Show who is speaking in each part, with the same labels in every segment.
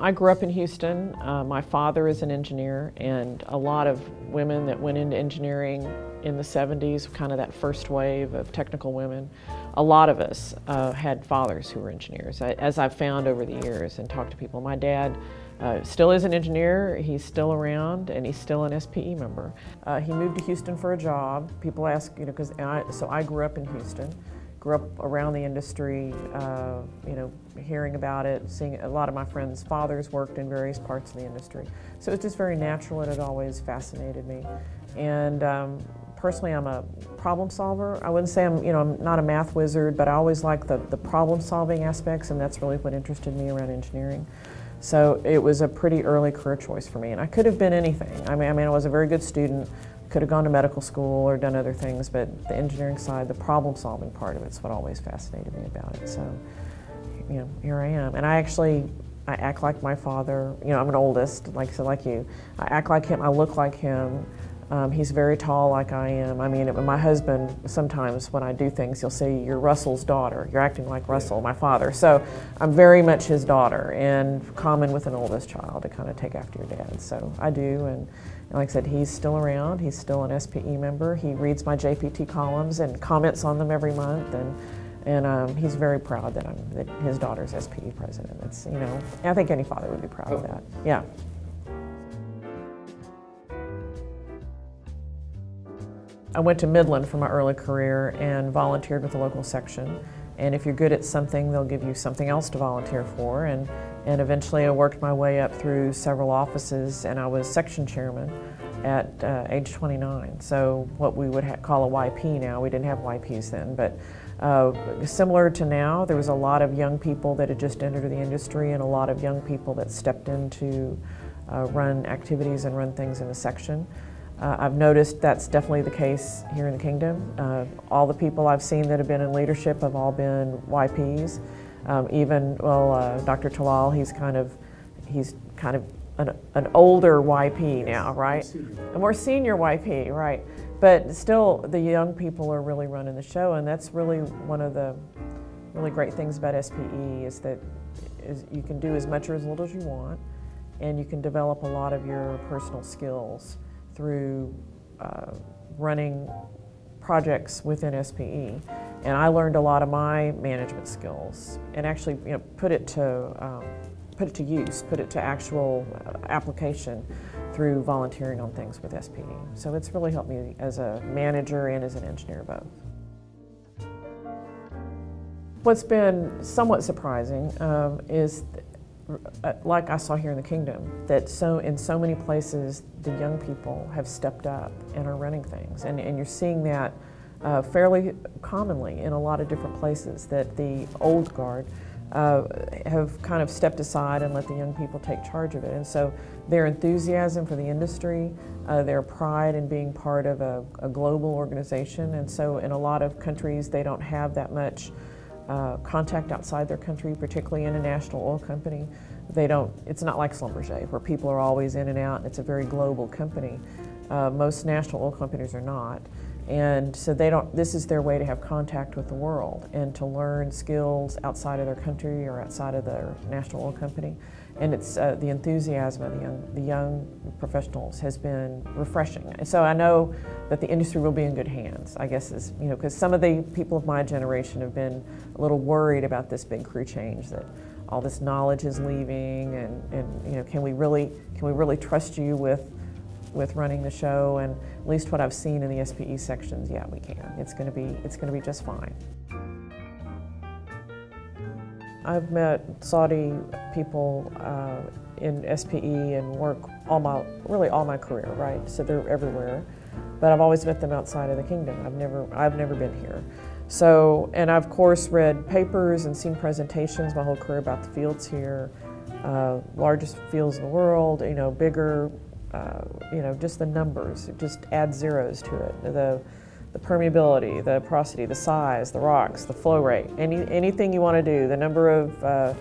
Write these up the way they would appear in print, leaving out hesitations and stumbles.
Speaker 1: I grew up in Houston. My father is an engineer, and a lot of women that went into engineering in the 70s, kind of that first wave of technical women, a lot of us had fathers who were engineers, as I've found over the years and talked to people. My dad still is an engineer, he's still around, and he's still an SPE member. He moved to Houston for a job. People ask, so I grew up in Houston. Grew up around the industry, hearing about it, seeing a lot of my friends' fathers worked in various parts of the industry. So it's just very natural, and it always fascinated me. And personally, I'm a problem solver. I wouldn't say I'm not a math wizard, but I always like the problem-solving aspects, and that's really what interested me around engineering. So it was a pretty early career choice for me, and I could have been anything. I mean, I was a very good student. Could have gone to medical school or done other things, but the engineering side, the problem-solving part of it's what always fascinated me about it. So, here I am. And I act like my father. I'm an oldest, like you. I act like him, I look like him. He's very tall like I am. I mean, my husband, sometimes when I do things, he'll say, "You're Russell's daughter. You're acting like Russell, my father." So I'm very much his daughter, and common with an oldest child to kind of take after your dad. So I do, and like I said, he's still around. He's still an SPE member. He reads my JPT columns and comments on them every month, and he's very proud that his daughter's SPE president. It's I think any father would be proud of that. Yeah. I went to Midland for my early career and volunteered with the local section. And if you're good at something, they'll give you something else to volunteer for. And eventually I worked my way up through several offices, and I was section chairman at age 29. So what we would call a YP now. We didn't have YPs then, but similar to now, there was a lot of young people that had just entered the industry, and a lot of young people that stepped in to run activities and run things in the section. I've noticed that's definitely the case here in the Kingdom. All the people I've seen that have been in leadership have all been YPs. Dr. Talal, he's kind of an older YP now, right? A more senior YP, right? But still, the young people are really running the show, and that's really one of the really great things about SPE is that you can do as much or as little as you want, and you can develop a lot of your personal skills through running projects within SPE. And I learned a lot of my management skills, and actually put it to use, put it to actual application through volunteering on things with SPE. So it's really helped me as a manager and as an engineer both. What's been somewhat surprising is, like I saw here in the Kingdom, that in so many places the young people have stepped up and are running things, and you're seeing that fairly commonly in a lot of different places, that the old guard have kind of stepped aside and let the young people take charge of it. And so their enthusiasm for the industry, their pride in being part of a global organization, and so in a lot of countries they don't have that much contact outside their country, particularly in a national oil company. It's not like Schlumberger, where people are always in and out, and it's a very global company. Most national oil companies are not. And so this is their way to have contact with the world and to learn skills outside of their country or outside of their national oil company. And it's the enthusiasm of the young professionals has been refreshing. And so I know that the industry will be in good hands, I guess, because some of the people of my generation have been a little worried about this big crew change, that all this knowledge is leaving, and can we really trust you with running the show? And at least what I've seen in the SPE sections, yeah, we can. It's going to be just fine. I've met Saudi people in SPE and work really all my career, right? So they're everywhere, but I've always met them outside of the Kingdom. I've never been here. So, and I've of course read papers and seen presentations my whole career about the fields here, largest fields in the world, bigger. Just the numbers, just add zeros to it. The permeability, the porosity, the size, the rocks, the flow rate, anything you want to do, the number of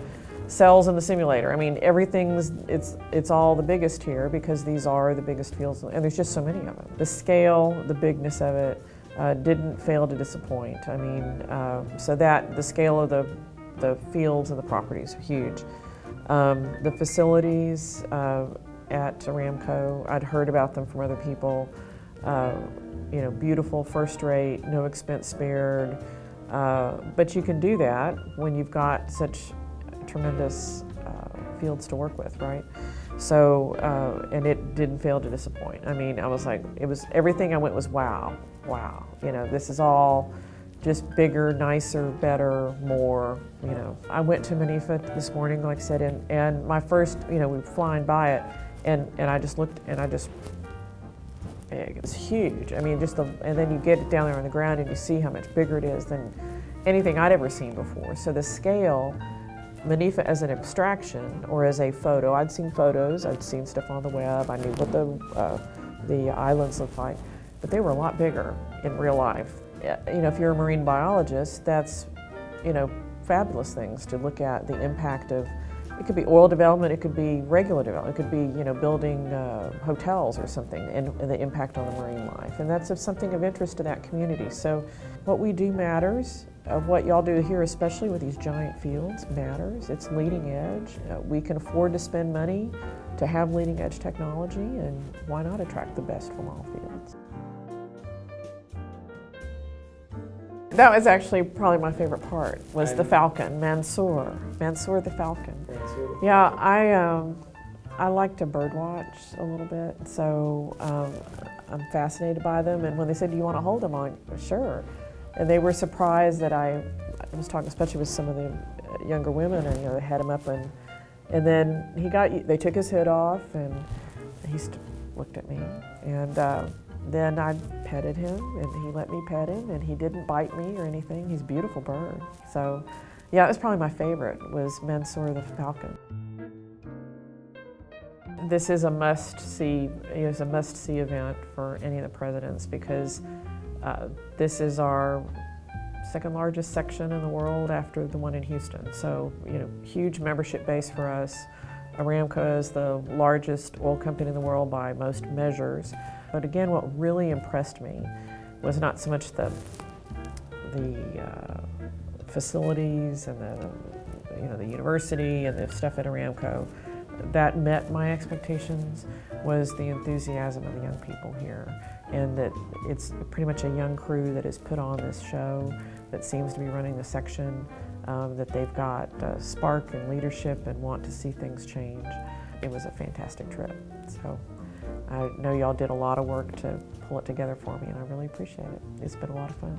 Speaker 1: cells in the simulator. I mean, it's all the biggest here because these are the biggest fields, and there's just so many of them. The scale, the bigness of it didn't fail to disappoint. I mean, so that the scale of the fields and the properties are huge. The facilities at Aramco, I'd heard about them from other people. You know, beautiful, first rate, no expense spared. But you can do that when you've got such tremendous fields to work with, right? So, and it didn't fail to disappoint. I mean, I was like, everything I went was wow, wow. You know, this is all just bigger, nicer, better, more, you know. I went to Manifa this morning, like I said, and my first, you know, we were flying by it, and I just looked, and it was huge. I mean, and then you get it down there on the ground and you see how much bigger it is than anything I'd ever seen before. So the scale, Manifa as an abstraction or as a photo, I'd seen photos, I'd seen stuff on the web, I knew what the islands looked like, but they were a lot bigger in real life. You know, if you're a marine biologist, that's, you know, fabulous things to look at the impact of. It could be oil development, it could be regular development, it could be, you know, building hotels or something, and the impact on the marine life. And that's something of interest to that community. So what we do matters. What y'all do here, especially with these giant fields, matters. It's leading edge. We can afford to spend money to have leading edge technology, and why not attract the best from all fields? That was actually probably my favorite part, was the falcon, Mansour the falcon. Yeah, I like to bird watch a little bit, so I'm fascinated by them. And when they said, "Do you want to hold them?" I'm like, "Sure." And they were surprised that I was talking, especially with some of the younger women, and, you know, they had him up, and then they took his hood off, and he looked at me, and then I petted him, and he let me pet him, and he didn't bite me or anything. He's a beautiful bird. So, yeah, it was probably my favorite, was Mansour the falcon. This is a must-see. It's a must-see event for any of the presidents, because this is our second largest section in the world after the one in Houston. So, you know, huge membership base for us. Aramco is the largest oil company in the world by most measures. But again, what really impressed me was not so much the facilities and the university and the stuff at Aramco. That met my expectations, was the enthusiasm of the young people here, and that it's pretty much a young crew that has put on this show, that seems to be running the section, that they've got spark and leadership and want to see things change. It was a fantastic trip. So I know y'all did a lot of work to pull it together for me, and I really appreciate it. It's been a lot of fun.